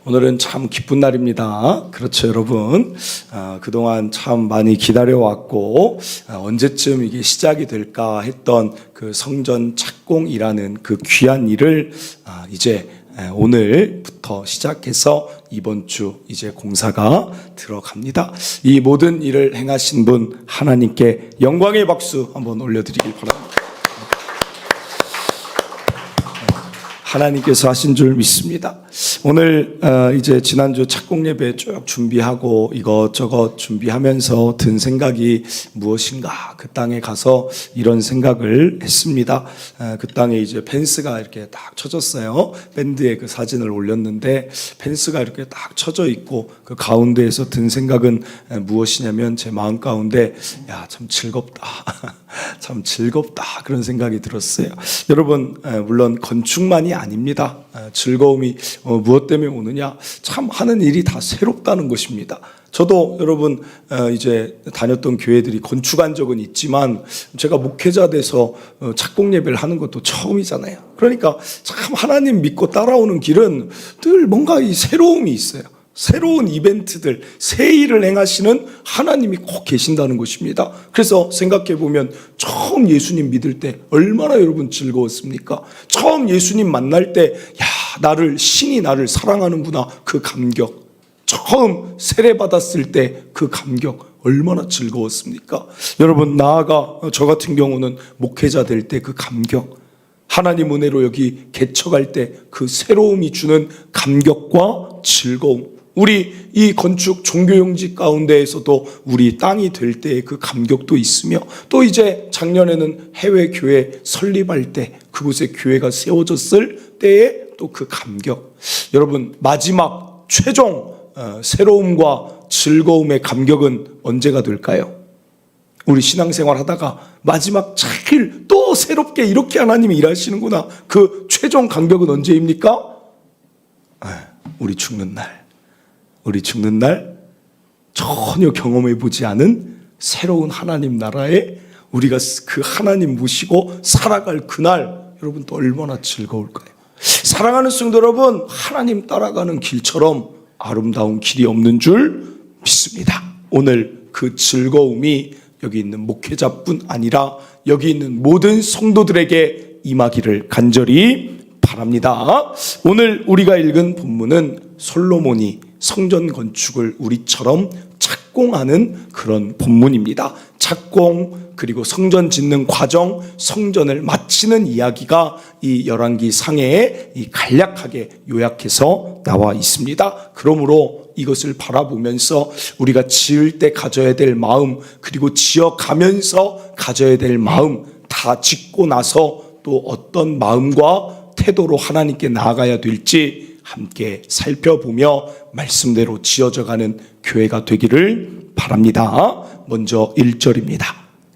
오늘은 참 기쁜 날입니다. 그렇죠, 여러분. 그동안 참 많이 기다려왔고 언제쯤 이게 시작이 될까 했던 그 성전 착공이라는 그 귀한 일을 이제 오늘부터 시작해서 이번 주 이제 공사가 들어갑니다. 이 모든 일을 행하신 분 하나님께 영광의 박수 한번 올려드리길 바랍니다. 하나님께서 하신 줄 믿습니다. 오늘 이제 지난주 착공 예배 쭉 준비하고 이것저것 준비하면서 든 생각이 무엇인가, 그 땅에 가서 이런 생각을 했습니다. 그 땅에 이제 펜스가 이렇게 딱 쳐졌어요. 밴드에 그 사진을 올렸는데 펜스가 이렇게 딱 쳐져 있고 그 가운데에서 든 생각은 무엇이냐면 제 마음 가운데 참 즐겁다. 참 즐겁다, 그런 생각이 들었어요. 여러분, 물론 건축만이 아닙니다. 즐거움이 무엇 때문에 오느냐? 참 하는 일이 다 새롭다는 것입니다. 저도 여러분 이제 다녔던 교회들이 건축한 적은 있지만 제가 목회자 돼서 착공 예배를 하는 것도 처음이잖아요. 그러니까 참 하나님 믿고 따라오는 길은 늘 뭔가 이 새로움이 있어요. 새로운 이벤트들, 새 일을 행하시는 하나님이 꼭 계신다는 것입니다. 그래서 생각해 보면 처음 예수님 믿을 때 얼마나 여러분 즐거웠습니까? 처음 예수님 만날 때 신이 나를 사랑하는구나, 그 감격. 처음 세례 받았을 때 그 감격 얼마나 즐거웠습니까? 여러분, 나아가 저 같은 경우는 목회자 될 때 그 감격, 하나님 은혜로 여기 개척할 때 그 새로움이 주는 감격과 즐거움, 우리 이 건축 종교용지 가운데에서도 우리 땅이 될 때의 그 감격도 있으며, 또 이제 작년에는 해외 교회 설립할 때 그곳에 교회가 세워졌을 때의 또 그 감격. 여러분, 마지막 최종 새로움과 즐거움의 감격은 언제가 될까요? 우리 신앙생활 하다가 마지막 제일 또 새롭게 이렇게 하나님이 일하시는구나, 그 최종 감격은 언제입니까? 우리 죽는 날. 우리 죽는 날 전혀 경험해보지 않은 새로운 하나님 나라에 우리가 그 하나님 모시고 살아갈 그날, 여러분 또 얼마나 즐거울까요? 사랑하는 성도 여러분, 하나님 따라가는 길처럼 아름다운 길이 없는 줄 믿습니다. 오늘 그 즐거움이 여기 있는 목회자뿐 아니라 여기 있는 모든 성도들에게 임하기를 간절히 바랍니다. 오늘 우리가 읽은 본문은 솔로몬이 성전 건축을 우리처럼 착공하는 그런 본문입니다. 착공, 그리고 성전 짓는 과정, 성전을 마치는 이야기가 이 열왕기 상해에 간략하게 요약해서 나와 있습니다. 그러므로 이것을 바라보면서 우리가 지을 때 가져야 될 마음, 그리고 지어가면서 가져야 될 마음, 다 짓고 나서 또 어떤 마음과 태도로 하나님께 나아가야 될지 함께 살펴보며 말씀대로 지어져가는 교회가 되기를 바랍니다. 먼저 1절입니다.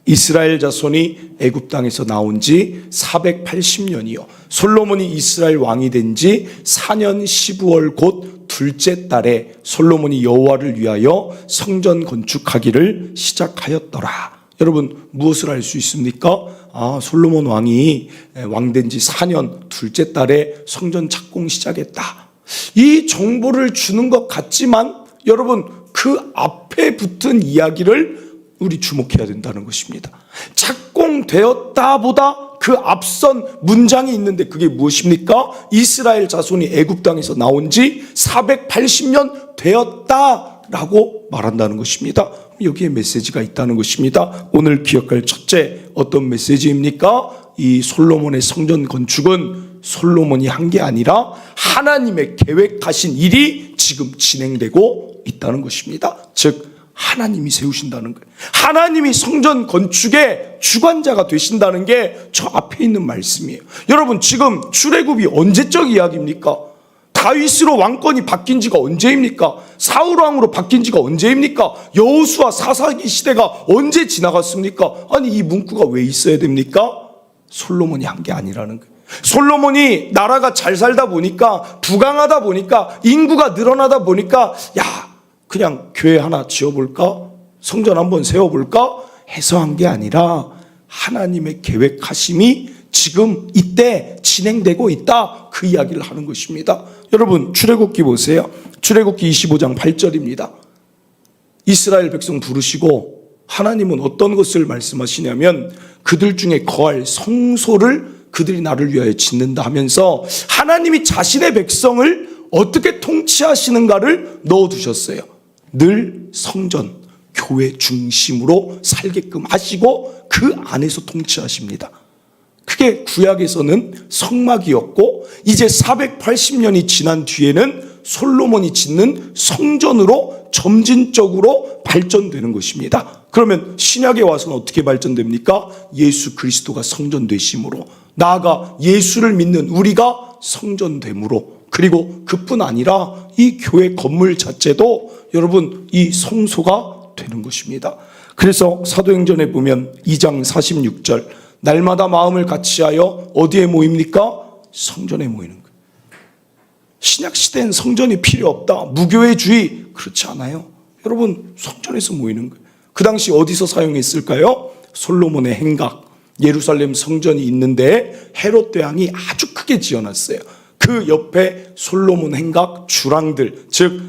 이스라엘 자손이 애굽 땅에서 나온 지 480년이요 솔로몬이 이스라엘 왕이 된 지 4년 15월 곧 둘째 달에 솔로몬이 여호와를 위하여 성전 건축하기를 시작하였더라. 여러분, 무엇을 알 수 있습니까? 솔로몬 왕이 왕된 지 4년 둘째 달에 성전 착공 시작했다. 이 정보를 주는 것 같지만 여러분, 그 앞에 붙은 이야기를 우리 주목해야 된다는 것입니다. 착공되었다 보다 그 앞선 문장이 있는데 그게 무엇입니까? 이스라엘 자손이 애굽 땅에서 나온 지 480년 되었다라고 말한다는 것입니다. 여기에 메시지가 있다는 것입니다. 오늘 기억할 첫째, 어떤 메시지입니까? 이 솔로몬의 성전 건축은 솔로몬이 한 게 아니라 하나님의 계획하신 일이 지금 진행되고 있다는 것입니다. 즉 하나님이 세우신다는 거예요. 하나님이 성전 건축의 주관자가 되신다는 게 저 앞에 있는 말씀이에요. 여러분, 지금 출애굽이 언제적 이야기입니까? 다윗으로 왕권이 바뀐 지가 언제입니까? 사울 왕으로 바뀐 지가 언제입니까? 여호수아 사사기 시대가 언제 지나갔습니까? 아니, 이 문구가 왜 있어야 됩니까? 솔로몬이 한 게 아니라는 거예요. 솔로몬이 나라가 잘 살다 보니까, 부강하다 보니까, 인구가 늘어나다 보니까 그냥 교회 하나 지어볼까? 성전 한번 세워볼까? 해서 한 게 아니라 하나님의 계획하심이 지금 이 이때 진행되고 있다, 그 이야기를 하는 것입니다. 여러분 출애굽기 보세요. 출애굽기 25장 8절입니다. 이스라엘 백성 부르시고 하나님은 어떤 것을 말씀하시냐면 그들 중에 거할 성소를 그들이 나를 위하여 짓는다 하면서 하나님이 자신의 백성을 어떻게 통치하시는가를 넣어두셨어요. 늘 성전, 교회 중심으로 살게끔 하시고 그 안에서 통치하십니다. 그게 구약에서는 성막이었고 이제 480년이 지난 뒤에는 솔로몬이 짓는 성전으로 점진적으로 발전되는 것입니다. 그러면 신약에 와서는 어떻게 발전됩니까? 예수 그리스도가 성전 되심으로, 나아가 예수를 믿는 우리가 성전됨으로, 그리고 그뿐 아니라 이 교회 건물 자체도 여러분 이 성소가 되는 것입니다. 그래서 사도행전에 보면 2장 46절, 날마다 마음을 같이하여 어디에 모입니까? 성전에 모이는 거예요. 신약 시대엔 성전이 필요 없다, 무교회주의, 그렇지 않아요. 여러분 성전에서 모이는 거예요. 그 당시 어디서 사용했을까요? 솔로몬의 행각, 예루살렘 성전이 있는데 헤롯 대왕이 아주 크게 지어놨어요. 그 옆에 솔로몬 행각 주랑들, 즉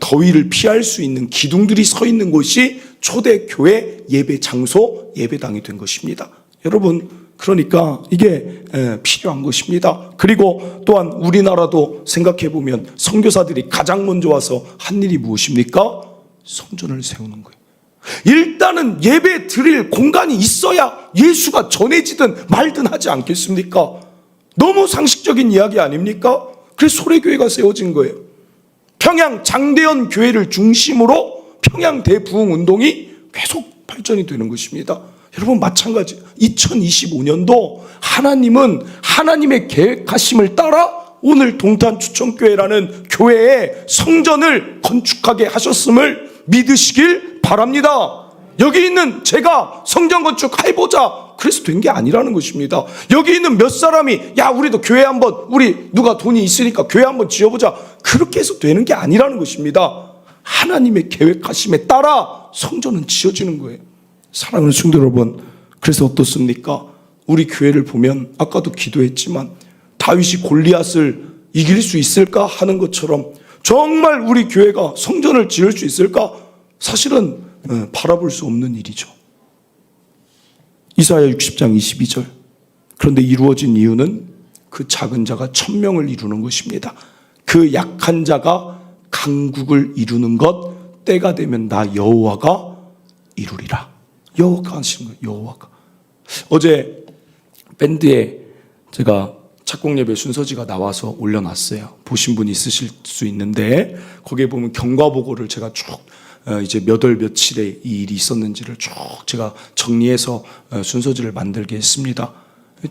더위를 피할 수 있는 기둥들이 서 있는 곳이 초대교회 예배 장소, 예배당이 된 것입니다. 여러분 그러니까 이게 필요한 것입니다. 그리고 또한 우리나라도 생각해 보면 선교사들이 가장 먼저 와서 한 일이 무엇입니까? 성전을 세우는 거예요. 일단은 예배 드릴 공간이 있어야 예수가 전해지든 말든 하지 않겠습니까? 너무 상식적인 이야기 아닙니까? 그래서 소래교회가 세워진 거예요. 평양 장대현 교회를 중심으로 평양 대부흥 운동이 계속 발전이 되는 것입니다. 여러분 마찬가지 2025년도 하나님은 하나님의 계획하심을 따라 오늘 동탄 추천교회라는 교회에 성전을 건축하게 하셨음을 믿으시길 바랍니다. 여기 있는 제가 성전 건축 해보자 그래서 된 게 아니라는 것입니다. 여기 있는 몇 사람이 야 우리도 교회 한번, 우리 누가 돈이 있으니까 교회 한번 지어보자, 그렇게 해서 되는 게 아니라는 것입니다. 하나님의 계획하심에 따라 성전은 지어지는 거예요. 사랑하는 성도 여러분, 그래서 어떻습니까? 우리 교회를 보면 아까도 기도했지만 다윗이 골리앗을 이길 수 있을까 하는 것처럼 정말 우리 교회가 성전을 지을 수 있을까? 사실은 바라볼 수 없는 일이죠. 이사야 60장 22절. 그런데 이루어진 이유는 그 작은 자가 1000명을 이루는 것입니다. 그 약한 자가 강국을 이루는 것, 때가 되면 나 여호와가 이루리라. 여호와가 하시는 거예요. 여호와가. 어제 밴드에 제가 착곡 예배 순서지가 나와서 올려놨어요. 보신 분 있으실 수 있는데 거기에 보면 경과보고를 제가 쭉 이제 몇 월 며칠에 이 일이 있었는지를 쭉 제가 정리해서 순서지를 만들게 했습니다.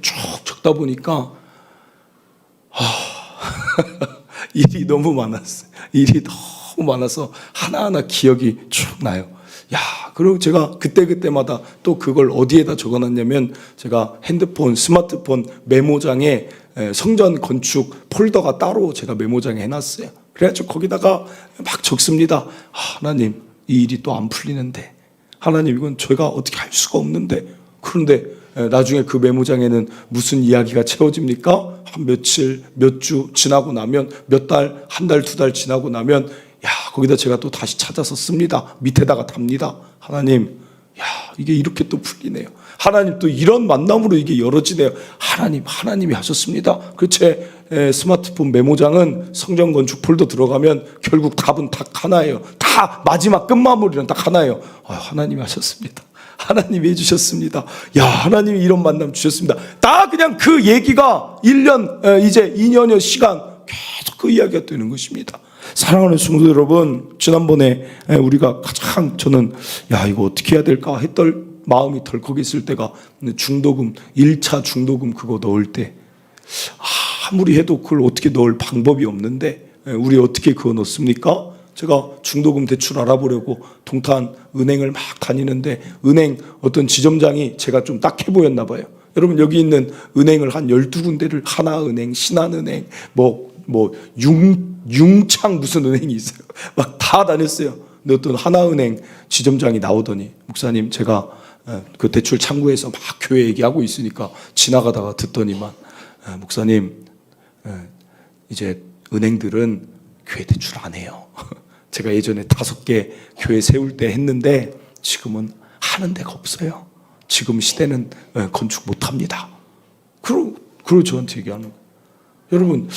쭉 적다 보니까 일이 너무 많았어요. 일이 너무 많아서 하나하나 기억이 쭉 나요. 야, 그리고 제가 그때마다 또 그걸 어디에다 적어놨냐면 제가 핸드폰, 스마트폰 메모장에 성전 건축 폴더가 따로 제가 메모장에 해놨어요. 그래가지고 거기다가 막 적습니다. 하나님, 이 일이 또 안 풀리는데, 하나님 이건 제가 어떻게 할 수가 없는데, 그런데 나중에 그 메모장에는 무슨 이야기가 채워집니까? 한 며칠, 몇 주 지나고 나면, 몇 달, 한 달, 두 달 지나고 나면 야, 거기다 제가 또 다시 찾아서 씁니다. 밑에다가 답니다. 하나님, 야, 이게 이렇게 또 풀리네요. 하나님 또 이런 만남으로 이게 열어지네요. 하나님이 하셨습니다. 그 제 스마트폰 메모장은 성전 건축 폴더 들어가면 결국 답은 딱 하나예요. 다 마지막 끝마무리는 딱 하나예요. 하나님이 하셨습니다. 하나님이 해주셨습니다. 야, 하나님이 이런 만남 주셨습니다. 다 그냥 그 얘기가 1년, 이제 2년여 시간 계속 그 이야기가 되는 것입니다. 사랑하는 성도 여러분, 지난번에 우리가 가장 저는 야, 이거 어떻게 해야 될까 했던 마음이 덜컥했을 때가 중도금, 1차 중도금 그거 넣을 때 아무리 해도 그걸 어떻게 넣을 방법이 없는데 우리 어떻게 그거 넣습니까? 제가 중도금 대출 알아보려고 동탄 은행을 막 다니는데 은행 어떤 지점장이 제가 좀 딱해 보였나 봐요. 여러분 여기 있는 은행을 한 12군데를 하나은행, 신한은행, 융창 무슨 은행이 있어요. 막 다 다녔어요. 근데 어떤 하나은행 지점장이 나오더니 목사님 제가 그 대출 창구에서 막 교회 얘기하고 있으니까 지나가다가 듣더니만 목사님, 이제 은행들은 교회 대출 안 해요. 제가 예전에 5개 교회 세울 때 했는데 지금은 하는 데가 없어요. 지금 시대는 건축 못 합니다. 그리고 저한테 얘기하는 거예요. 여러분,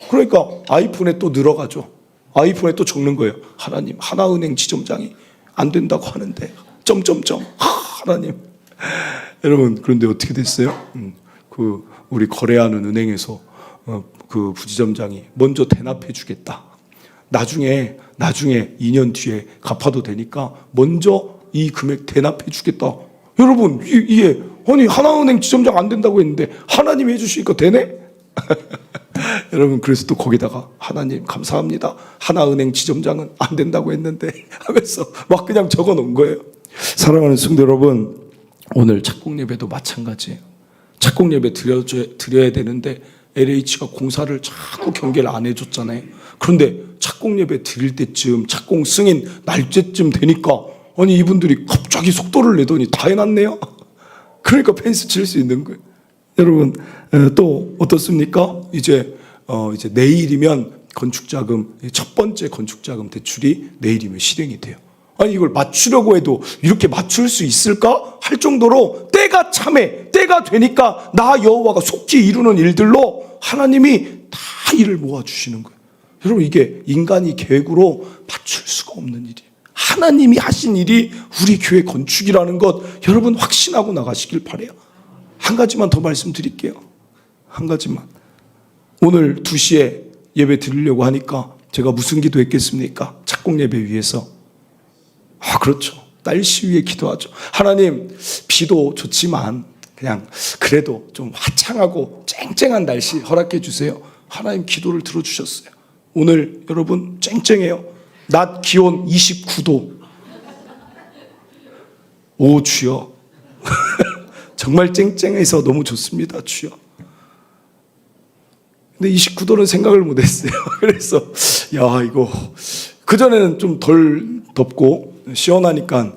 그러니까 아이폰에 또 늘어가죠. 아이폰에 또 적는 거예요. 하나님, 하나은행 지점장이 안 된다고 하는데 하나님. 여러분, 그런데 어떻게 됐어요? 우리 거래하는 은행에서 그 부지점장이 먼저 대납해 주겠다. 나중에 2년 뒤에 갚아도 되니까 먼저 이 금액 대납해 주겠다. 여러분, 이게 아니 하나은행 지점장 안 된다고 했는데 하나님이 해주시니까 되네? 여러분, 그래서 또 거기다가 하나님 감사합니다. 하나은행 지점장은 안 된다고 했는데 하면서 막 그냥 적어 놓은 거예요. 사랑하는 성도 여러분, 오늘 착공 예배도 마찬가지예요. 착공 예배 드려야 되는데 LH가 공사를 자꾸 경계를 안 해줬잖아요. 그런데 착공 예배 드릴 때쯤 착공 승인 날짜쯤 되니까 아니 이분들이 갑자기 속도를 내더니 다 해놨네요. 그러니까 펜스 칠 수 있는 거예요. 여러분, 또 어떻습니까? 이제 내일이면 건축자금, 첫 번째 건축자금 대출이 내일이면 실행이 돼요. 아니 이걸 맞추려고 해도 이렇게 맞출 수 있을까? 할 정도로 때가 참해, 때가 되니까 나 여호와가 속히 이루는 일들로 하나님이 다 일을 모아주시는 거예요. 여러분, 이게 인간이 계획으로 맞출 수가 없는 일이에요. 하나님이 하신 일이 우리 교회 건축이라는 것 여러분 확신하고 나가시길 바라요. 한 가지만 더 말씀드릴게요. 한 가지만. 오늘 2시에 예배 드리려고 하니까 제가 무슨 기도했겠습니까? 착공 예배 위해서. 그렇죠. 날씨 위에 기도하죠. 하나님, 비도 좋지만 그냥 그래도 좀 화창하고 쨍쨍한 날씨 허락해 주세요. 하나님 기도를 들어주셨어요. 오늘 여러분 쨍쨍해요. 낮 기온 29도. 오 주여. 정말 쨍쨍해서 너무 좋습니다, 주여. 근데 29도는 생각을 못했어요. 그래서 이거 그전에는 좀 덜 덥고 시원하니까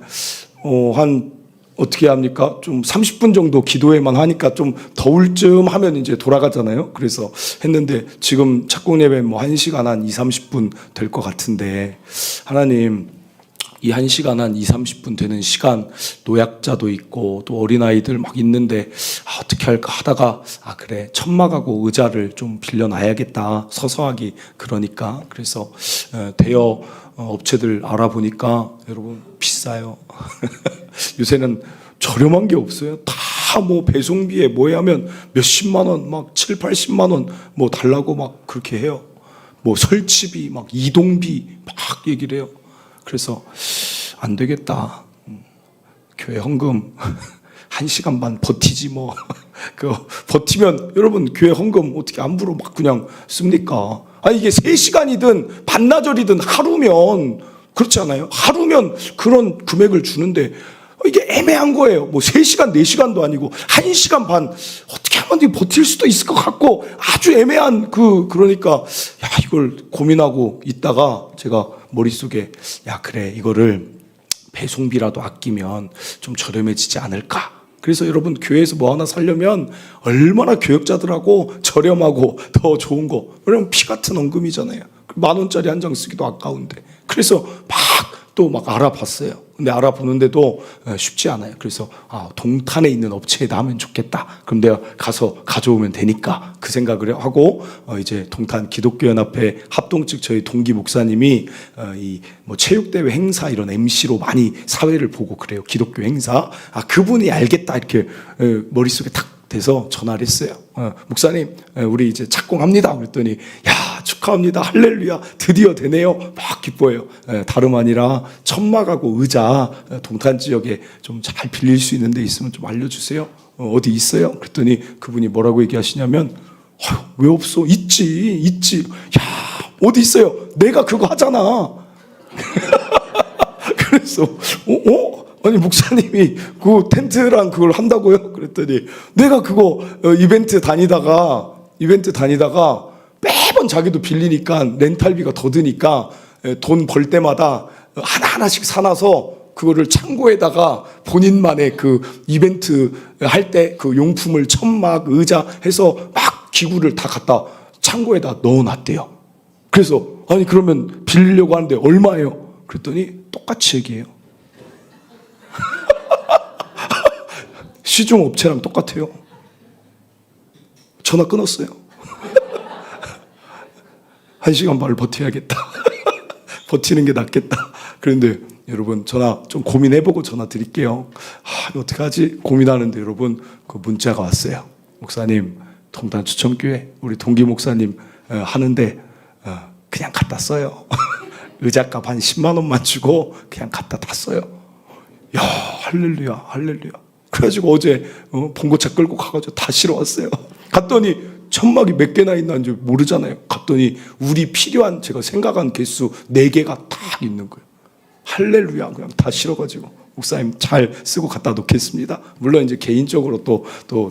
한 어떻게 합니까? 좀 30분 정도 기도회만 하니까 좀 더울 쯤 하면 이제 돌아가잖아요. 그래서 했는데 지금 착공 예배 1시간 한 2-30분 될 것 같은데 하나님, 이 1시간 한 2-30분 되는 시간 노약자도 있고 또 어린아이들 막 있는데 어떻게 할까 하다가 그래 천막하고 의자를 좀 빌려놔야겠다, 서서하기 그러니까. 그래서 대여 업체들 알아보니까 여러분 비싸요. 요새는 저렴한 게 없어요. 다 뭐 배송비에 뭐에 하면 몇십만 원, 막 7-80만 원 뭐 달라고 막 그렇게 해요. 뭐 설치비, 막 이동비 막 얘기를 해요. 그래서 안 되겠다. 교회 헌금 1시간 반 버티지 뭐. 버티면 여러분 교회 헌금 어떻게 함부로 막 그냥 씁니까? 이게 3시간이든 반나절이든 하루면 그렇지 않아요? 하루면 그런 금액을 주는데 이게 애매한 거예요. 뭐 3시간, 4시간도 아니고 1시간 반 어떻게 하면 버틸 수도 있을 것 같고 아주 애매한 그러니까 이걸 고민하고 있다가 제가 머릿속에 그래 이거를 배송비라도 아끼면 좀 저렴해지지 않을까. 그래서 여러분 교회에서 뭐 하나 살려면 얼마나 교역자들하고 저렴하고 더 좋은 거, 왜냐면 피 같은 헌금이잖아요. 10,000원짜리 한 장 쓰기도 아까운데. 그래서 막 알아봤어요. 근데 알아보는데도 쉽지 않아요. 그래서 동탄에 있는 업체에다 하면 좋겠다. 그럼 내가 가서 가져오면 되니까 그 생각을 하고 이제 동탄 기독교연합회 합동 측 저희 동기 목사님이 이 뭐 체육대회 행사 이런 MC로 많이 사회를 보고 그래요. 기독교 행사. 그분이 알겠다 이렇게 머릿속에 탁 돼서 전화를 했어요. 목사님, 우리 이제 착공합니다. 그랬더니 축하합니다. 할렐루야. 드디어 되네요. 막 기뻐해요. 다름 아니라 천막하고 의자 동탄 지역에 좀 잘 빌릴 수 있는 데 있으면 좀 알려주세요. 어디 있어요? 그랬더니 그분이 뭐라고 얘기하시냐면 왜 없어? 있지. 어디 있어요? 내가 그거 하잖아. 그래서 아니 목사님이 그 텐트랑 그걸 한다고요? 그랬더니 내가 그거 이벤트 다니다가 매번 자기도 빌리니까 렌탈비가 더 드니까 돈 벌 때마다 하나하나씩 사놔서 그거를 창고에다가 본인만의 그 이벤트 할 때 그 용품을 천막, 의자 해서 막 기구를 다 갖다 창고에다 넣어놨대요. 그래서 아니 그러면 빌리려고 하는데 얼마예요? 그랬더니 똑같이 얘기해요. 시중 업체랑 똑같아요. 전화 끊었어요. 1시간 반을 버텨야겠다. 버티는 게 낫겠다. 그런데 여러분 전화 좀 고민해보고 전화 드릴게요. 이거 어떡하지? 고민하는데 여러분 그 문자가 왔어요. 목사님 동단 추천교회 우리 동기 목사님 하는데 그냥 갖다 써요. 의자값 한 10만 원만 주고 그냥 갖다 다 써요. 야 할렐루야 할렐루야. 그래가지고 어제 봉고차 끌고 가가지고 다 실어 왔어요. 갔더니 천막이 몇 개나 있는지 모르잖아요. 갔더니 우리 필요한 제가 생각한 개수 4개가 딱 있는 거예요. 할렐루야. 그냥 다 실어가지고 목사님 잘 쓰고 갖다 놓겠습니다. 물론 이제 개인적으로 또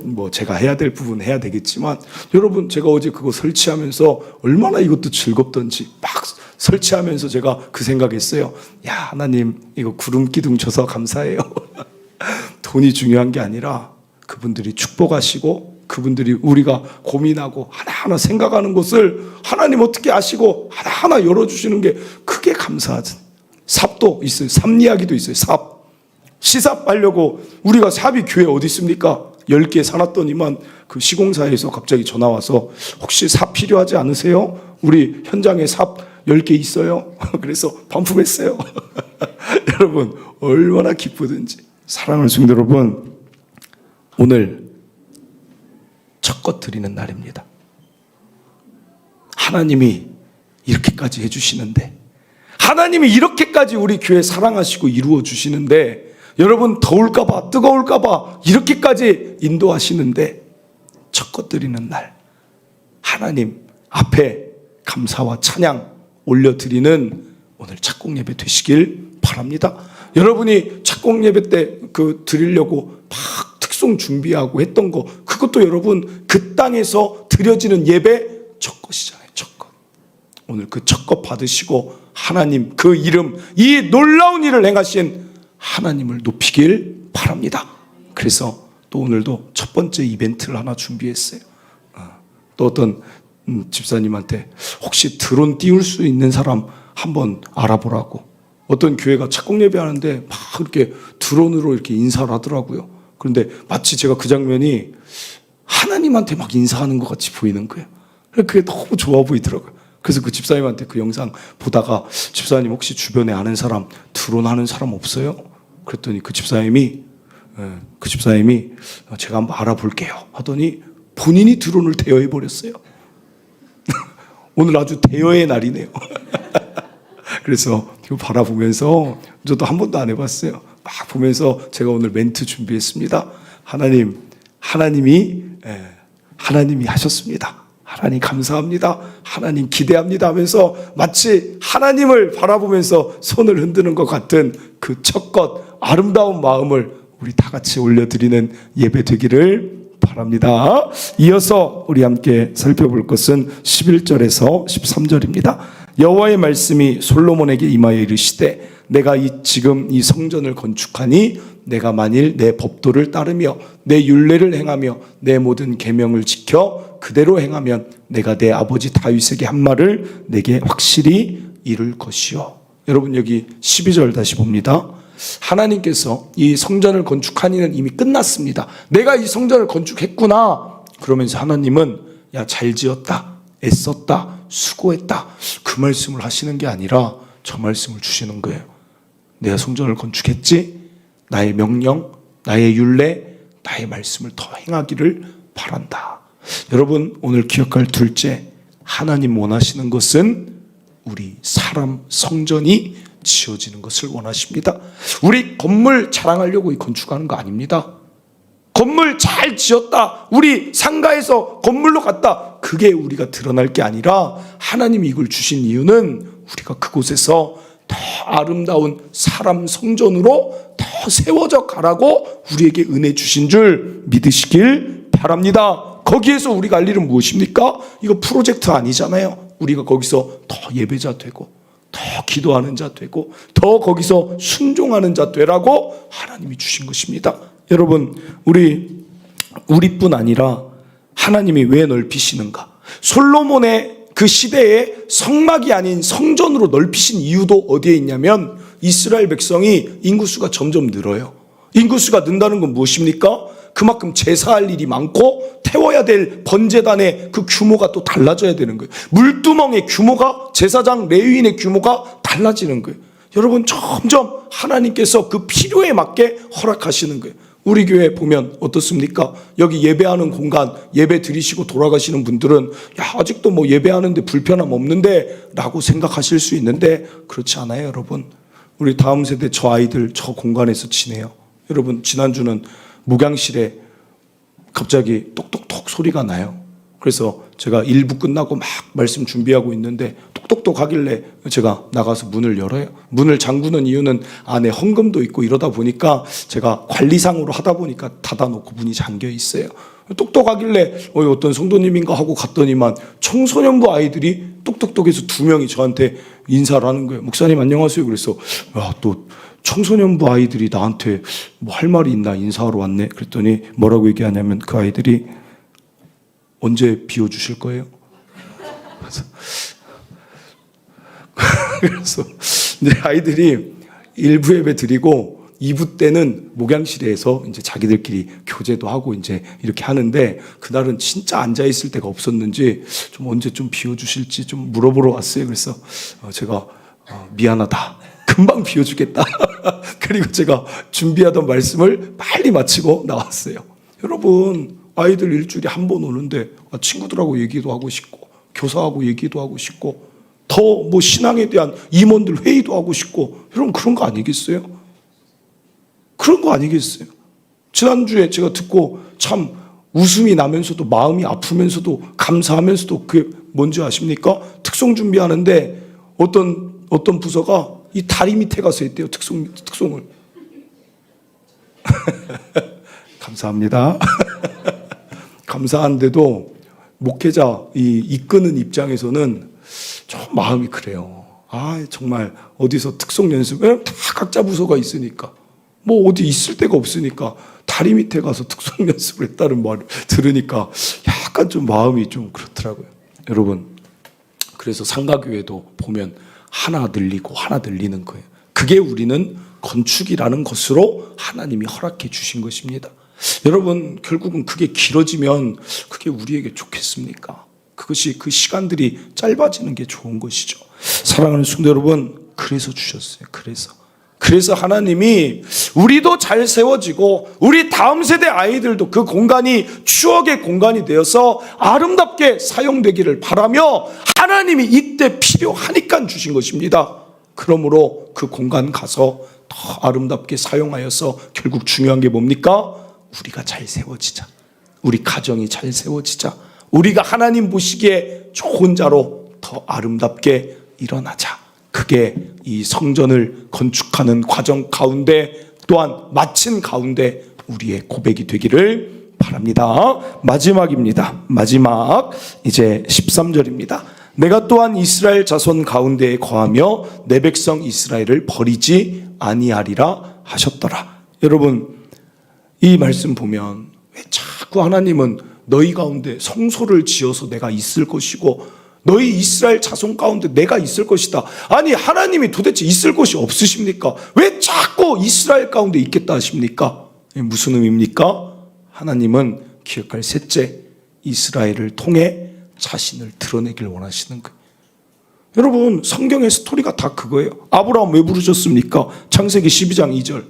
뭐 제가 해야 될 부분 해야 되겠지만 여러분 제가 어제 그거 설치하면서 얼마나 이것도 즐겁던지 막 설치하면서 제가 그 생각했어요. 야 하나님 이거 구름 기둥 줘서 감사해요. 돈이 중요한 게 아니라 그분들이 축복하시고 그분들이 우리가 고민하고 하나하나 생각하는 것을 하나님 어떻게 아시고 하나하나 열어주시는 게 크게 감사하죠. 삽도 있어요. 삽 이야기도 있어요. 삽. 시삽 하려고 우리가 삽이 교회 어디 있습니까? 10개 사놨더니만 그 시공사에서 갑자기 전화 와서 혹시 삽 필요하지 않으세요? 우리 현장에 삽 10개 있어요. 그래서 반품했어요. 여러분 얼마나 기쁘든지. 사랑하는 성도 여러분 오늘 첫것 드리는 날입니다. 하나님이 이렇게까지 해주시는데 하나님이 이렇게까지 우리 교회 사랑하시고 이루어 주시는데 여러분 더울까봐 뜨거울까봐 이렇게까지 인도하시는데 첫것 드리는 날 하나님 앞에 감사와 찬양 올려드리는 오늘 착공 예배 되시길 바랍니다. 여러분이 착공 예배 때 그 드리려고 막 특송 준비하고 했던 거 그것도 여러분 그 땅에서 드려지는 예배 첫 것이잖아요. 첫 것. 오늘 그 첫 것 받으시고 하나님 그 이름 이 놀라운 일을 행하신 하나님을 높이길 바랍니다. 그래서 또 오늘도 첫 번째 이벤트를 하나 준비했어요. 또 어떤 집사님한테 혹시 드론 띄울 수 있는 사람 한번 알아보라고. 어떤 교회가 착공 예배하는데 막 이렇게 드론으로 이렇게 인사를 하더라고요. 그런데 마치 제가 그 장면이 하나님한테 막 인사하는 것 같이 보이는 거예요. 그게 너무 좋아 보이더라고요. 그래서 그 집사님한테 그 영상 보다가 집사님 혹시 주변에 아는 사람 드론 하는 사람 없어요? 그랬더니 그 집사님이 제가 한번 알아볼게요 하더니 본인이 드론을 대여해 버렸어요. 오늘 아주 대여의 날이네요. 그래서 이거 바라보면서 저도 한 번도 안 해봤어요. 막 보면서 제가 오늘 멘트 준비했습니다. 하나님이 하셨습니다. 하나님 감사합니다. 하나님 기대합니다 하면서 마치 하나님을 바라보면서 손을 흔드는 것 같은 그 첫 것 아름다운 마음을 우리 다 같이 올려드리는 예배 되기를 바랍니다. 이어서 우리 함께 살펴볼 것은 11절에서 13절입니다. 여호와의 말씀이 솔로몬에게 임하여 이르시되 내가 지금 이 성전을 건축하니 내가 만일 내 법도를 따르며 내 율례를 행하며 내 모든 계명을 지켜 그대로 행하면 내가 내 아버지 다윗에게 한 말을 내게 확실히 이룰 것이요. 여러분 여기 12절 다시 봅니다. 하나님께서 이 성전을 건축하니는 이미 끝났습니다. 내가 이 성전을 건축했구나. 그러면서 하나님은 야, 잘 지었다, 애썼다, 수고했다 그 말씀을 하시는 게 아니라 저 말씀을 주시는 거예요. 내가 성전을 건축했지? 나의 명령, 나의 율례, 나의 말씀을 더 행하기를 바란다. 여러분 오늘 기억할 둘째, 하나님 원하시는 것은 우리 사람 성전이 지어지는 것을 원하십니다. 우리 건물 자랑하려고 건축하는 거 아닙니다. 건물 잘 지었다, 우리 상가에서 건물로 갔다, 그게 우리가 드러날 게 아니라 하나님이 이걸 주신 이유는 우리가 그곳에서 더 아름다운 사람 성전으로 더 세워져 가라고 우리에게 은혜 주신 줄 믿으시길 바랍니다. 거기에서 우리가 할 일은 무엇입니까? 이거 프로젝트 아니잖아요. 우리가 거기서 더 예배자 되고 더 기도하는 자 되고 더 거기서 순종하는 자 되라고 하나님이 주신 것입니다. 여러분, 우리뿐 아니라 하나님이 왜 넓히시는가? 솔로몬의 그 시대에 성막이 아닌 성전으로 넓히신 이유도 어디에 있냐면 이스라엘 백성이 인구수가 점점 늘어요. 인구수가 는다는 건 무엇입니까? 그만큼 제사할 일이 많고 태워야 될 번제단의 그 규모가 또 달라져야 되는 거예요. 물두멍의 규모가, 제사장 레위인의 규모가 달라지는 거예요. 여러분, 점점 하나님께서 그 필요에 맞게 허락하시는 거예요. 우리 교회 보면 어떻습니까? 여기 예배하는 공간, 예배 드리시고 돌아가시는 분들은 야, 아직도 뭐 예배하는데 불편함 없는데 라고 생각하실 수 있는데 그렇지 않아요. 여러분, 우리 다음 세대 저 아이들 저 공간에서 지내요. 여러분, 지난주는 목양실에 갑자기 똑똑똑 소리가 나요. 그래서 제가 일부 끝나고 막 말씀 준비하고 있는데 똑똑똑 하길래 제가 나가서 문을 열어요. 문을 잠그는 이유는 안에 헌금도 있고 이러다 보니까 제가 관리상으로 하다 보니까 닫아놓고 문이 잠겨 있어요. 똑똑하길래 어떤 성도님인가 하고 갔더니만 청소년부 아이들이 똑똑똑해서 2명이 저한테 인사를 하는 거예요. 목사님 안녕하세요. 그래서 야, 또 청소년부 아이들이 나한테 뭐 할 말이 있나 인사하러 왔네. 그랬더니 뭐라고 얘기하냐면 그 아이들이 언제 비워주실 거예요? 그래서 이제 아이들이 1부 예배 드리고 2부 때는 목양실에서 이제 자기들끼리 교제도 하고 이제 이렇게 하는데 그날은 진짜 앉아있을 데가 없었는지 좀 언제 좀 비워주실지 좀 물어보러 왔어요. 그래서 제가 미안하다. 금방 비워주겠다. 그리고 제가 준비하던 말씀을 빨리 마치고 나왔어요. 여러분, 아이들 일주일에 한 번 오는데 친구들하고 얘기도 하고 싶고 교사하고 얘기도 하고 싶고 더 뭐 신앙에 대한 임원들 회의도 하고 싶고 여러분 그런 거 아니겠어요? 그런 거 아니겠어요? 지난주에 제가 듣고 참 웃음이 나면서도 마음이 아프면서도 감사하면서도 그게 뭔지 아십니까? 특송 준비하는데 어떤 부서가 이 다리 밑에 가서 했대요. 특송을. 감사합니다. 감사한데도 목회자 이끄는 입장에서는 좀 마음이 그래요. 아, 정말 어디서 특송 연습, 왜냐면 다 각자 부서가 있으니까 뭐 어디 있을 데가 없으니까 다리 밑에 가서 특송 연습을 했다는 말을 들으니까 약간 좀 마음이 좀 그렇더라고요. 여러분, 그래서 상가교회도 보면 하나 늘리고 하나 늘리는 거예요. 그게 우리는 건축이라는 것으로 하나님이 허락해 주신 것입니다. 여러분, 결국은 그게 길어지면 그게 우리에게 좋겠습니까? 그것이 그 시간들이 짧아지는 게 좋은 것이죠. 사랑하는 성도 여러분, 그래서 주셨어요. 그래서 하나님이 우리도 잘 세워지고 우리 다음 세대 아이들도 그 공간이 추억의 공간이 되어서 아름답게 사용되기를 바라며 하나님이 이때 필요하니까 주신 것입니다. 그러므로 그 공간 가서 더 아름답게 사용하여서 결국 중요한 게 뭡니까? 우리가 잘 세워지자. 우리 가정이 잘 세워지자. 우리가 하나님 보시기에 좋은 자로 더 아름답게 일어나자. 그게 이 성전을 건축하는 과정 가운데 또한 마친 가운데 우리의 고백이 되기를 바랍니다. 마지막입니다. 마지막 이제 13절입니다. 내가 또한 이스라엘 자손 가운데에 거하며 내 백성 이스라엘을 버리지 아니하리라 하셨더라. 여러분, 이 말씀 보면 왜 자꾸 하나님은 너희 가운데 성소를 지어서 내가 있을 것이고 너희 이스라엘 자손 가운데 내가 있을 것이다. 아니, 하나님이 도대체 있을 곳이 없으십니까? 왜 자꾸 이스라엘 가운데 있겠다 하십니까? 무슨 의미입니까? 하나님은 기억할 셋째, 이스라엘을 통해 자신을 드러내길 원하시는 거예요. 여러분, 성경의 스토리가 다 그거예요. 아브라함 왜 부르셨습니까? 창세기 12장 2절.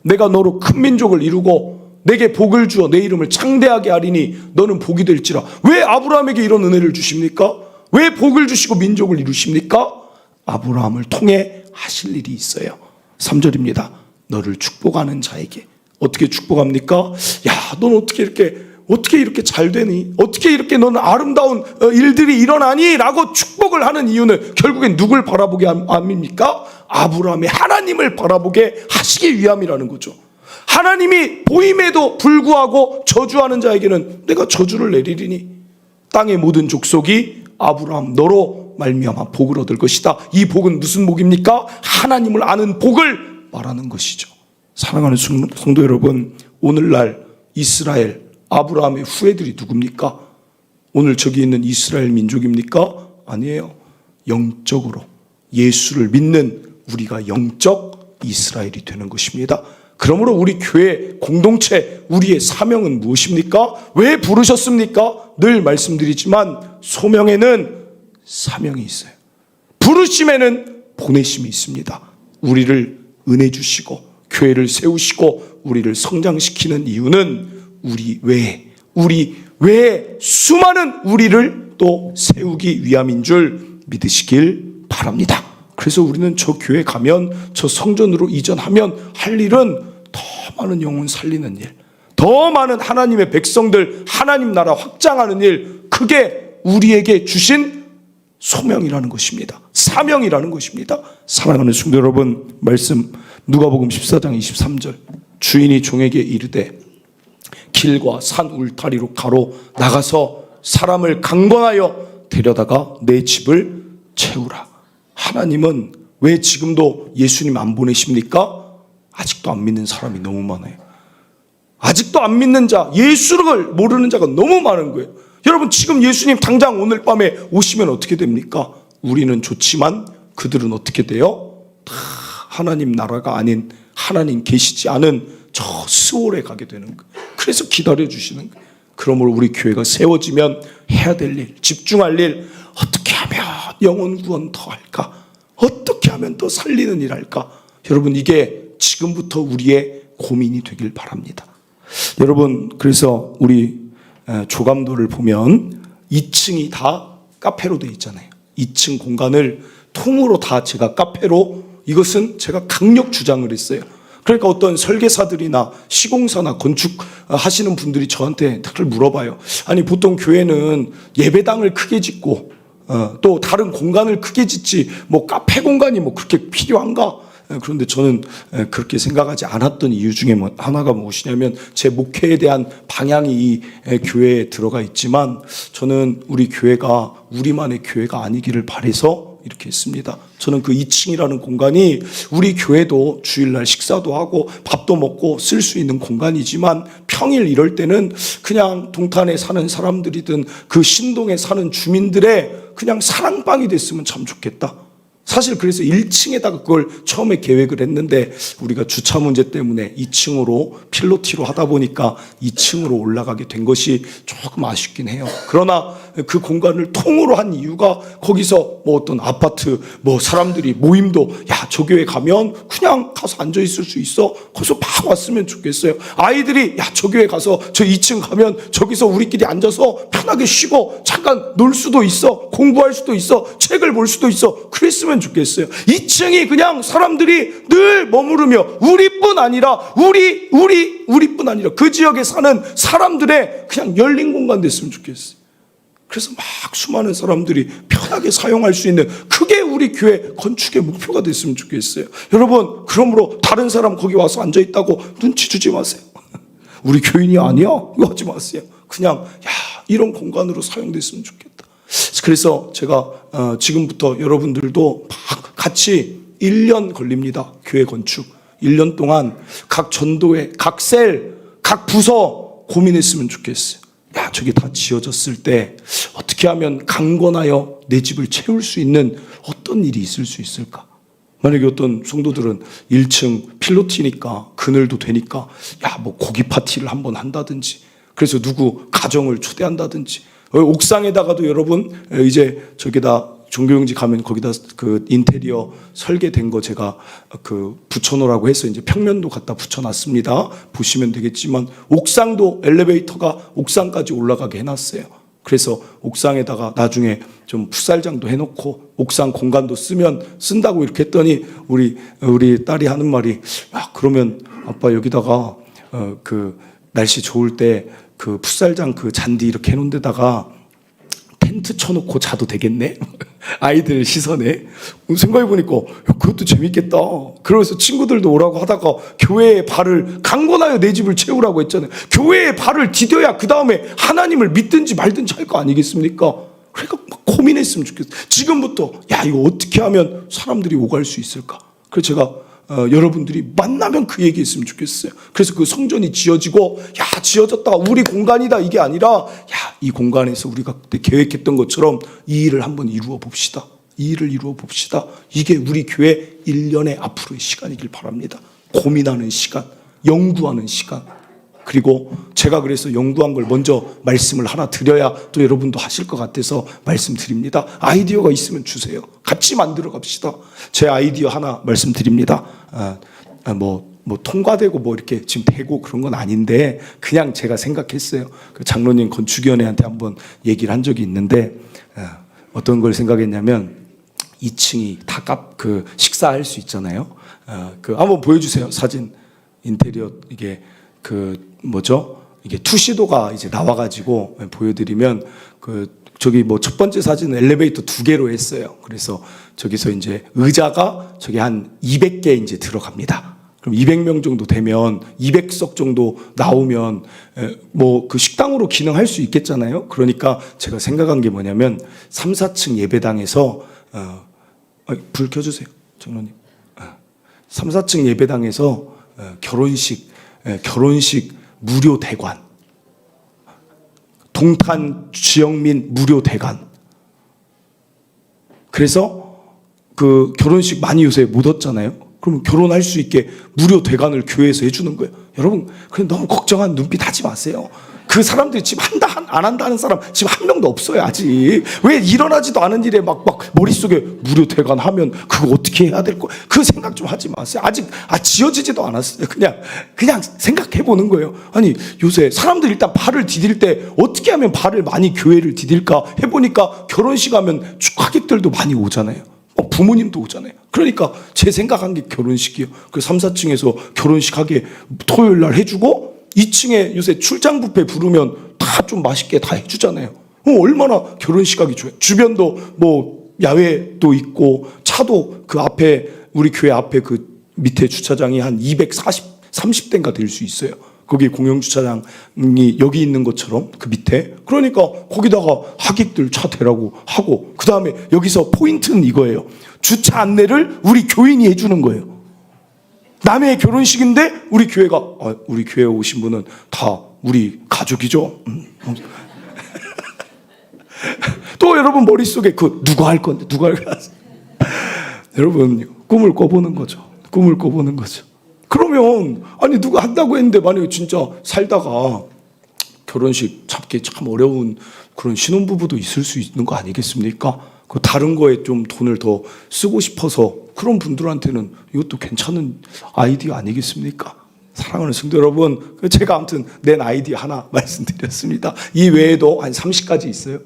내가 너로 큰 민족을 이루고 내게 복을 주어 내 이름을 창대하게 하리니 너는 복이 될지라. 왜 아브라함에게 이런 은혜를 주십니까? 왜 복을 주시고 민족을 이루십니까? 아브라함을 통해 하실 일이 있어요. 3절입니다. 너를 축복하는 자에게. 어떻게 축복합니까? 야, 넌 어떻게 이렇게 잘 되니? 어떻게 이렇게 너는 아름다운 일들이 일어나니? 라고 축복을 하는 이유는 결국엔 누굴 바라보게 함입니까? 아브라함의 하나님을 바라보게 하시기 위함이라는 거죠. 하나님이 보임에도 불구하고 저주하는 자에게는 내가 저주를 내리리니 땅의 모든 족속이 아브라함 너로 말미암아 복을 얻을 것이다. 이 복은 무슨 복입니까? 하나님을 아는 복을 말하는 것이죠. 사랑하는 성도 여러분, 오늘날 이스라엘, 아브라함의 후예들이 누굽니까? 오늘 저기 있는 이스라엘 민족입니까? 아니에요. 영적으로 예수를 믿는 우리가 영적 이스라엘이 되는 것입니다. 그러므로 우리 교회 공동체, 우리의 사명은 무엇입니까? 왜 부르셨습니까? 늘 말씀드리지만 소명에는 사명이 있어요. 부르심에는 보내심이 있습니다. 우리를 은혜 주시고 교회를 세우시고 우리를 성장시키는 이유는 우리 외에 수많은 우리를 또 세우기 위함인 줄 믿으시길 바랍니다. 그래서 우리는 저 교회 가면, 저 성전으로 이전하면 할 일은 더 많은 영혼 살리는 일, 더 많은 하나님의 백성들 하나님 나라 확장하는 일, 그게 우리에게 주신 소명이라는 것입니다. 사명이라는 것입니다. 사랑하는 성도 여러분, 말씀 누가복음 14장 23절, 주인이 종에게 이르되 길과 산 울타리로 가로 나가서 사람을 강권하여 데려다가 내 집을 채우라. 하나님은 왜 지금도 예수님 안 보내십니까? 아직도 안 믿는 사람이 너무 많아요. 아직도 안 믿는 자, 예수를 모르는 자가 너무 많은 거예요. 여러분, 지금 예수님 당장 오늘 밤에 오시면 어떻게 됩니까? 우리는 좋지만 그들은 어떻게 돼요? 다 하나님 나라가 아닌, 하나님 계시지 않은 저 스월에 가게 되는 거예요. 그래서 기다려 주시는 거예요. 그러므로 우리 교회가 세워지면 해야 될 일, 집중할 일, 어떻게 하면 영혼 구원 더 할까? 어떻게 하면 더 살리는 일 할까? 여러분, 이게 지금부터 우리의 고민이 되길 바랍니다. 여러분, 그래서 우리 조감도를 보면 2층이 다 카페로 되어 있잖아요. 2층 공간을 통으로 다 제가 카페로, 이것은 제가 강력 주장을 했어요. 그러니까 어떤 설계사들이나 시공사나 건축하시는 분들이 저한테 다들 물어봐요. 아니, 보통 교회는 예배당을 크게 짓고 또 다른 공간을 크게 짓지 뭐 카페 공간이 뭐 그렇게 필요한가? 그런데 저는 그렇게 생각하지 않았던 이유 중에 하나가 무엇이냐면, 제 목회에 대한 방향이 이 교회에 들어가 있지만 저는 우리 교회가 우리만의 교회가 아니기를 바라서 이렇게 했습니다. 저는 그 2층이라는 공간이 우리 교회도 주일날 식사도 하고 밥도 먹고 쓸 수 있는 공간이지만, 평일 이럴 때는 그냥 동탄에 사는 사람들이든 그 신동에 사는 주민들의 그냥 사랑방이 됐으면 참 좋겠다. 사실 그래서 1층에다가 그걸 처음에 계획을 했는데, 우리가 주차 문제 때문에 2층으로 필로티로 하다 보니까 2층으로 올라가게 된 것이 조금 아쉽긴 해요. 그러나 그 공간을 통으로 한 이유가, 거기서 뭐 어떤 아파트 뭐 사람들이 모임도, 야, 저 교회 가면 그냥 가서 앉아 있을 수 있어. 거기서 막 왔으면 좋겠어요. 아이들이, 야, 저 교회 가서 저 2층 가면 저기서 우리끼리 앉아서 편하게 쉬고 잠깐 놀 수도 있어. 공부할 수도 있어. 책을 볼 수도 있어. 그랬으면 좋겠어요. 2층이 그냥 사람들이 늘 머무르며 우리뿐 아니라 우리뿐 아니라 그 지역에 사는 사람들의 그냥 열린 공간 됐으면 좋겠어요. 그래서 막 수많은 사람들이 편하게 사용할 수 있는, 그게 우리 교회 건축의 목표가 됐으면 좋겠어요. 여러분, 그러므로 다른 사람 거기 와서 앉아 있다고 눈치 주지 마세요. 우리 교인이 아니야? 이거 하지 마세요. 그냥 이런 공간으로 사용됐으면 좋겠다. 그래서 제가 지금부터 여러분들도 막 같이 1년 걸립니다. 교회 건축 1년 동안 각 전도회, 각 셀, 각 부서 고민했으면 좋겠어요. 야, 저게 다 지어졌을 때 어떻게 하면 강권하여 내 집을 채울 수 있는 어떤 일이 있을 수 있을까? 만약에 어떤 성도들은 1층 필로티니까 그늘도 되니까 뭐 고기 파티를 한번 한다든지, 그래서 누구 가정을 초대한다든지, 옥상에다가도 여러분 이제 저기다 종교용지 가면 거기다 그 인테리어 설계된 거 제가 그 붙여놓으라고 해서 이제 평면도 갖다 붙여놨습니다. 보시면 되겠지만 옥상도 엘리베이터가 옥상까지 올라가게 해놨어요. 그래서 옥상에다가 나중에 좀 풋살장도 해놓고 옥상 공간도 쓴다고 이렇게 했더니 우리 딸이 하는 말이, 그러면 아빠 여기다가 그 날씨 좋을 때 그 풋살장 그 잔디 이렇게 해놓은 데다가 텐트 쳐놓고 자도 되겠네? 아이들 시선에. 생각해보니까 그것도 재밌겠다. 그래서 친구들도 오라고 하다가 교회의 발을 강권하여 내 집을 채우라고 했잖아요. 교회의 발을 디뎌야 그 다음에 하나님을 믿든지 말든지 할 거 아니겠습니까? 그러니까 막 고민했으면 좋겠어요. 지금부터 야 이거 어떻게 하면 사람들이 오갈 수 있을까? 그래서 제가 여러분들이 만나면 그 얘기했으면 좋겠어요. 그래서 그 성전이 지어지고 야 지어졌다 우리 공간이다 이게 아니라 야 이 공간에서 우리가 그때 계획했던 것처럼 이 일을 한번 이루어 봅시다. 이 일을 이루어 봅시다. 이게 우리 교회 1년의 앞으로의 시간이길 바랍니다. 고민하는 시간, 연구하는 시간. 그리고 제가 그래서 연구한 걸 먼저 말씀을 하나 드려야 또 여러분도 하실 것 같아서 말씀드립니다. 아이디어가 있으면 주세요. 같이 만들어 갑시다. 제 아이디어 하나 말씀드립니다. 뭐 통과되고 뭐 이렇게 지금 되고 그런 건 아닌데 그냥 제가 생각했어요. 그 장로님 건축위원회한테 한번 얘기를 한 적이 있는데 어떤 걸 생각했냐면 2층이 다 그 식사할 수 있잖아요. 그 한번 보여주세요. 사진 인테리어 이게 이게 투시도가 이제 나와가지고 보여드리면 저기 뭐 첫 번째 사진은 엘리베이터 2개로 했어요. 그래서 저기서 이제 의자가 저기 한 200개 이제 들어갑니다. 그럼 200명 정도 되면 200석 정도 나오면 뭐 그 식당으로 기능할 수 있겠잖아요. 그러니까 제가 생각한 게 뭐냐면 3, 4층 예배당에서 불 켜주세요, 장로님. 3, 4층 예배당에서 결혼식 무료 대관, 동탄 지역민 무료 대관. 그래서 그 결혼식 많이 요새 못 왔잖아요. 그럼 결혼할 수 있게 무료 대관을 교회에서 해주는 거예요. 여러분 그냥 너무 걱정한 눈빛 하지 마세요. 그 사람들이 지금 안 한다는 사람 지금 한 명도 없어요. 아직 왜 일어나지도 않은 일에 막 머릿속에 무료 대관하면 그거 어떻게 해야 될 거, 그 생각 좀 하지 마세요. 아직 지어지지도 않았어요. 그냥 생각해 보는 거예요. 아니 요새 사람들 일단 발을 디딜 때 어떻게 하면 발을 많이 교회를 디딜까 해보니까 결혼식 하면 축하객들도 많이 오잖아요. 부모님도 오잖아요. 그러니까 제 생각한 게 결혼식이요. 그 3, 4층에서 결혼식 하게 토요일 날 해주고 2층에 요새 출장 뷔페 부르면 다 좀 맛있게 다 해주잖아요. 얼마나 결혼식 하기 좋아요. 주변도 뭐 야외도 있고 차도 그 앞에 우리 교회 앞에 그 밑에 주차장이 한 30대인가 될 수 있어요. 거기 공영주차장이 여기 있는 것처럼 그 밑에. 그러니까 거기다가 하객들 차 대라고 하고, 그 다음에 여기서 포인트는 이거예요. 주차 안내를 우리 교인이 해주는 거예요. 남의 결혼식인데 우리 교회에 오신 분은 다 우리 가족이죠. 또 여러분 머릿속에 누가 할 건데 여러분 꿈을 꿔보는 거죠. 그러면 누가 한다고 했는데 만약에 진짜 살다가 결혼식 잡기 참 어려운 그런 신혼부부도 있을 수 있는 거 아니겠습니까? 그 다른 거에 좀 돈을 더 쓰고 싶어서 그런 분들한테는 이것도 괜찮은 아이디어 아니겠습니까? 사랑하는 성도 여러분, 제가 아무튼 낸 아이디어 하나 말씀드렸습니다. 이 외에도 한 30가지 있어요.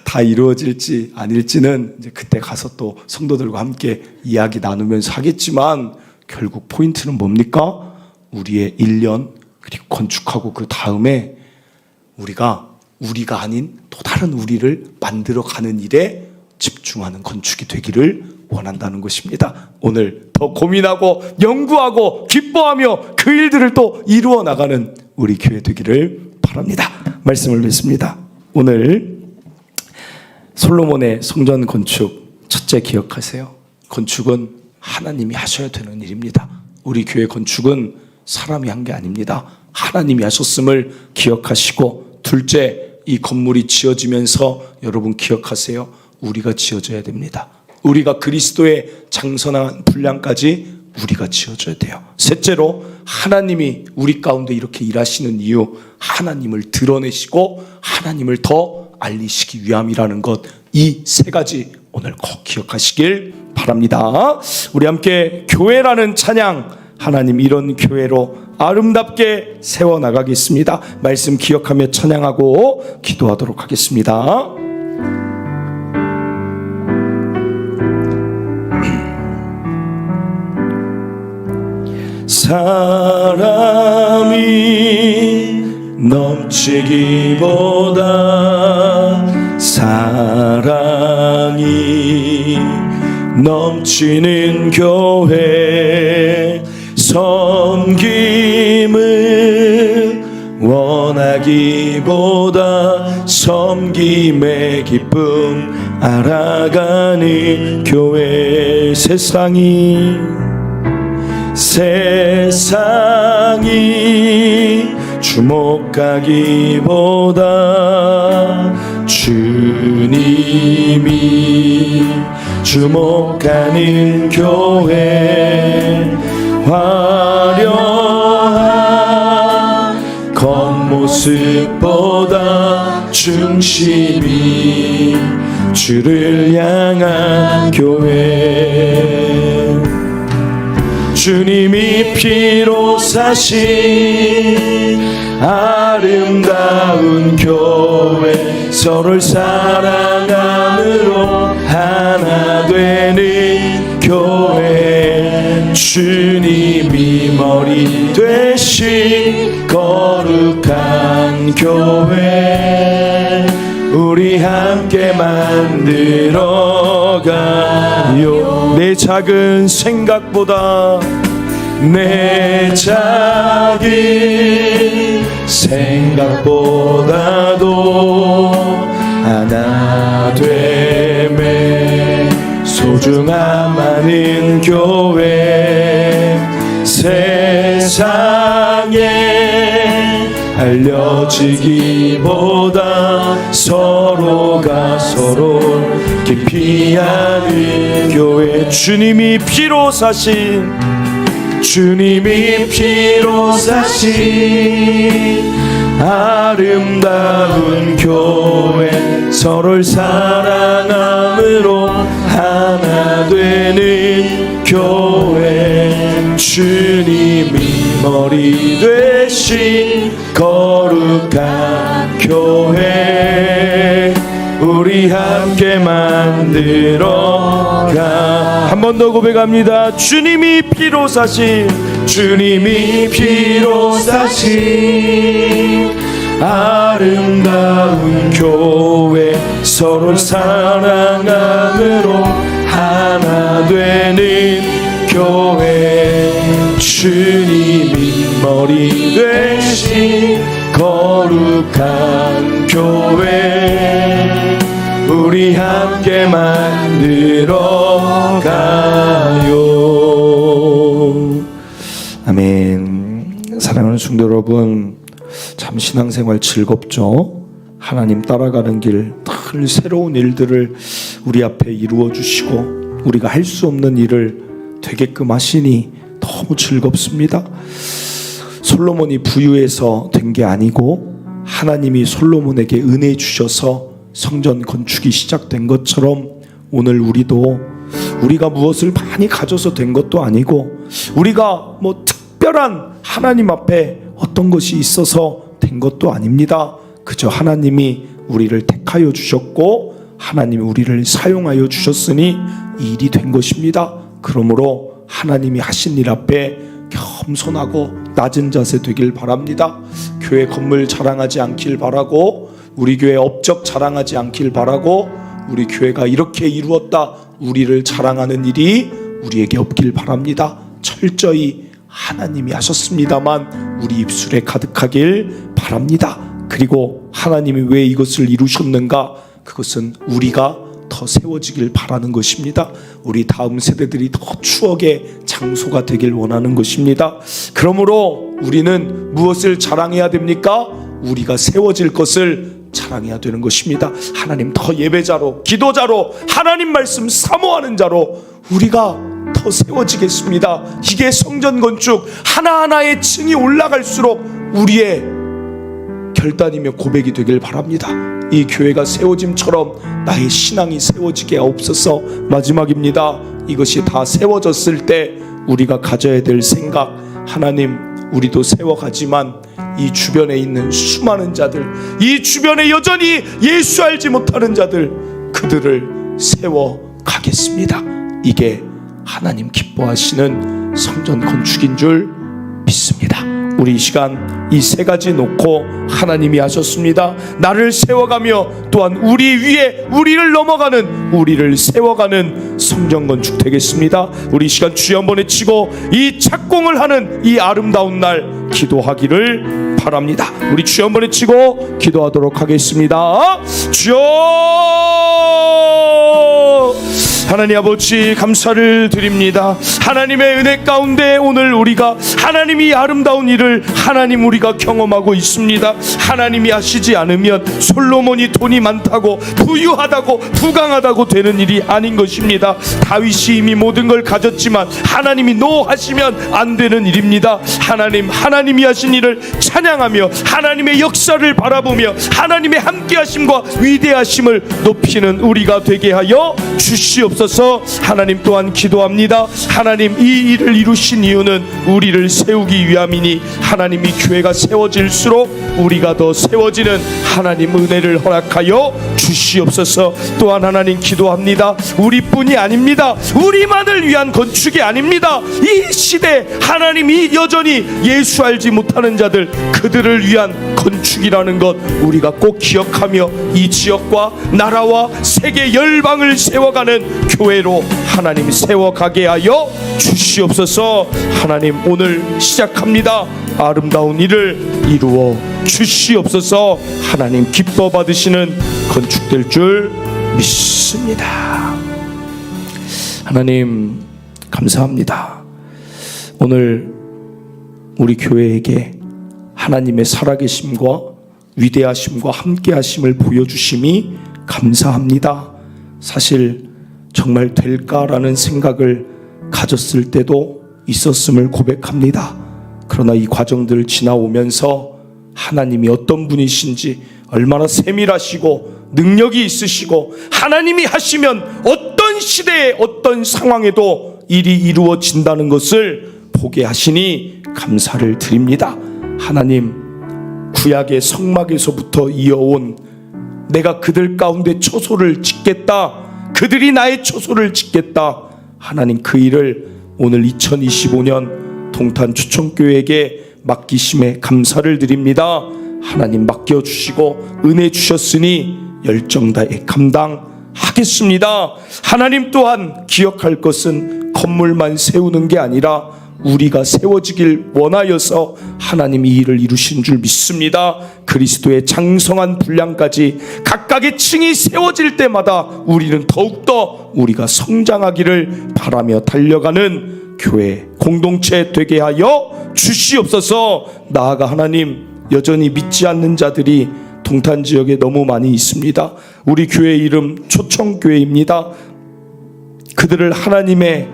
다 이루어질지 아닐지는 이제 그때 가서 또 성도들과 함께 이야기 나누면서 하겠지만, 결국 포인트는 뭡니까? 우리의 1년 그리고 건축하고 그 다음에 우리가 아닌 또 다른 우리를 만들어가는 일에 집중하는 건축이 되기를 원한다는 것입니다. 오늘 더 고민하고 연구하고 기뻐하며 그 일들을 또 이루어 나가는 우리 교회 되기를 바랍니다. 말씀을 맺습니다. 오늘 솔로몬의 성전 건축, 첫째 기억하세요. 건축은 하나님이 하셔야 되는 일입니다. 우리 교회 건축은 사람이 한 게 아닙니다. 하나님이 하셨음을 기억하시고, 둘째, 이 건물이 지어지면서 여러분 기억하세요. 우리가 지어져야 됩니다. 우리가 그리스도의 장선한 분량까지 우리가 지어져야 돼요. 셋째로, 하나님이 우리 가운데 이렇게 일하시는 이유, 하나님을 드러내시고 하나님을 더 알리시기 위함이라는 것, 이 세 가지 오늘 꼭 기억하시길 바랍니다. 우리 함께 교회라는 찬양, 하나님 이런 교회로 아름답게 세워나가겠습니다. 말씀 기억하며 찬양하고 기도하도록 하겠습니다. 사람이 넘치기보다 사랑이 넘치는 교회, 섬김을 원하기보다 섬김의 기쁨 알아가는 교회. 세상이 주목하기보다 주님이 주목하는 교회. 화려한 겉모습보다 중심이 주를 향한 교회. 주님이 피로 사신 아름다운 교회. 서로를 사랑함으로 하나 되는 교회. 주님이 머리 되신 거룩한 교회. 우리 함께 만들어가요. 내 작은 생각보다 내 작은 생각보다도 하나 됨에 소중함 많은 교회. 세상에 알려지기보다 서로가 서로 깊이 아는 교회. 주님이 피로 사신 아름다운 교회. 서로를 사랑함으로 하나 되는 교회. 주님이 머리 되신 거룩한 교회. 우리 함께 만들어가. 한 번 더 고백합니다. 주님이 피로 사신 아름다운 교회. 서로를 사랑함으로 하나 되는 교회. 주님이 머리 되신 거룩한 교회. 우리 함께 만들어가요. 아멘. 사랑하는 성도 여러분, 참 신앙생활 즐겁죠? 하나님 따라가는 길, 늘 새로운 일들을 우리 앞에 이루어 주시고 우리가 할 수 없는 일을 되게끔 하시니 너무 즐겁습니다. 솔로몬이 부유해서 된 게 아니고 하나님이 솔로몬에게 은혜 주셔서 성전 건축이 시작된 것처럼 오늘 우리가 무엇을 많이 가져서 된 것도 아니고 우리가 뭐 특별한 하나님 앞에 어떤 것이 있어서 된 것도 아닙니다. 그저 하나님이 우리를 택하여 주셨고 하나님이 우리를 사용하여 주셨으니 이 일이 된 것입니다. 그러므로 하나님이 하신 일 앞에 겸손하고 낮은 자세 되길 바랍니다. 교회 건물 자랑하지 않길 바라고, 우리 교회 업적 자랑하지 않길 바라고, 우리 교회가 이렇게 이루었다 우리를 자랑하는 일이 우리에게 없길 바랍니다. 철저히 하나님이 하셨습니다만 우리 입술에 가득하길 바랍니다. 그리고 하나님이 왜 이것을 이루셨는가? 그것은 우리가 더 세워지길 바라는 것입니다. 우리 다음 세대들이 더 추억의 장소가 되길 원하는 것입니다. 그러므로 우리는 무엇을 자랑해야 됩니까? 우리가 세워질 것을 자랑해야 되는 것입니다. 하나님 더 예배자로, 기도자로, 하나님 말씀 사모하는 자로 우리가 더 세워지겠습니다. 이게 성전 건축 하나하나의 층이 올라갈수록 우리의 결단이며 고백이 되길 바랍니다. 이 교회가 세워짐처럼 나의 신앙이 세워지게 하옵소서. 마지막입니다. 이것이 다 세워졌을 때 우리가 가져야 될 생각, 하나님 우리도 세워가지만 이 주변에 있는 수많은 자들, 이 주변에 여전히 예수 알지 못하는 자들, 그들을 세워가겠습니다. 이게 하나님 기뻐하시는 성전 건축인 줄 믿습니다. 우리 이 시간 이 세 가지 놓고 하나님이 하셨습니다. 나를 세워가며 또한 우리 위에 우리를 넘어가는, 우리를 세워가는 성전 건축 되겠습니다. 우리 이 시간 주여 한번 외치고 이 착공을 하는 이 아름다운 날 기도하기를 바랍니다. 우리 주여 한번 외치고 기도하도록 하겠습니다. 주여, 하나님 아버지 감사를 드립니다. 하나님의 은혜 가운데 오늘 우리가 하나님이 아름다운 일을 하나님 우리가 경험하고 있습니다. 하나님이 하시지 않으면 솔로몬이 돈이 많다고 부유하다고 부강하다고 되는 일이 아닌 것입니다. 다윗이 이미 모든 걸 가졌지만 하나님이 노하시면 안 되는 일입니다. 하나님이 하신 일을 찬양하며 하나님의 역사를 바라보며 하나님의 함께하심과 위대하심을 높이는 우리가 되게 하여 주시옵소서. 하나님 또한 기도합니다. 하나님 이 일을 이루신 이유는 우리를 세우기 위함이니 하나님이 교회가 세워질수록 우리가 더 세워지는 하나님 은혜를 허락하여 주시옵소서. 또한 하나님 기도합니다. 우리뿐이 아닙니다. 우리만을 위한 건축이 아닙니다. 이 시대 하나님이 여전히 예수 알지 못하는 자들, 그들을 위한 건축이라는 것 우리가 꼭 기억하며 이 지역과 나라와 세계 열방을 세워가는 교회로 하나님 세워가게 하여 주시옵소서. 하나님 오늘 시작합니다. 아름다운 일을 이루어 주시옵소서. 하나님 기뻐 받으시는 건축될 줄 믿습니다. 하나님 감사합니다. 오늘 우리 교회에게 하나님의 살아계심과 위대하심과 함께하심을 보여주심이 감사합니다. 사실 정말 될까라는 생각을 가졌을 때도 있었음을 고백합니다. 그러나 이 과정들을 지나오면서 하나님이 어떤 분이신지, 얼마나 세밀하시고 능력이 있으시고 하나님이 하시면 어떤 시대에 어떤 상황에도 일이 이루어진다는 것을 보게 하시니 감사를 드립니다. 하나님, 구약의 성막에서부터 이어온 내가 그들 가운데 초소를 짓겠다, 그들이 나의 초소를 짓겠다, 하나님 그 일을 오늘 2025년 동탄 초청교회에게 맡기심에 감사를 드립니다. 하나님 맡겨주시고 은혜 주셨으니 열정 다해 감당하겠습니다. 하나님 또한 기억할 것은 건물만 세우는 게 아니라 우리가 세워지길 원하여서 하나님 이 일을 이루신 줄 믿습니다. 그리스도의 장성한 분량까지 각각의 층이 세워질 때마다 우리는 더욱더 우리가 성장하기를 바라며 달려가는 교회 공동체 되게 하여 주시옵소서. 나아가 하나님, 여전히 믿지 않는 자들이 동탄 지역에 너무 많이 있습니다. 우리 교회 이름 초청교회입니다. 그들을 하나님의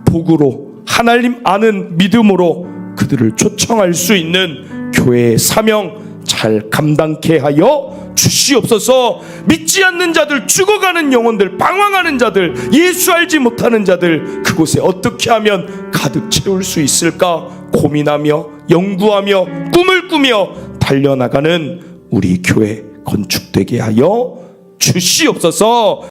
복으로, 하나님 아는 믿음으로 그들을 초청할 수 있는 교회의 사명 잘 감당케 하여 주시옵소서. 믿지 않는 자들, 죽어가는 영혼들, 방황하는 자들, 예수 알지 못하는 자들, 그곳에 어떻게 하면 가득 채울 수 있을까 고민하며 연구하며 꿈을 꾸며 달려나가는 우리 교회 건축되게 하여 주시옵소서.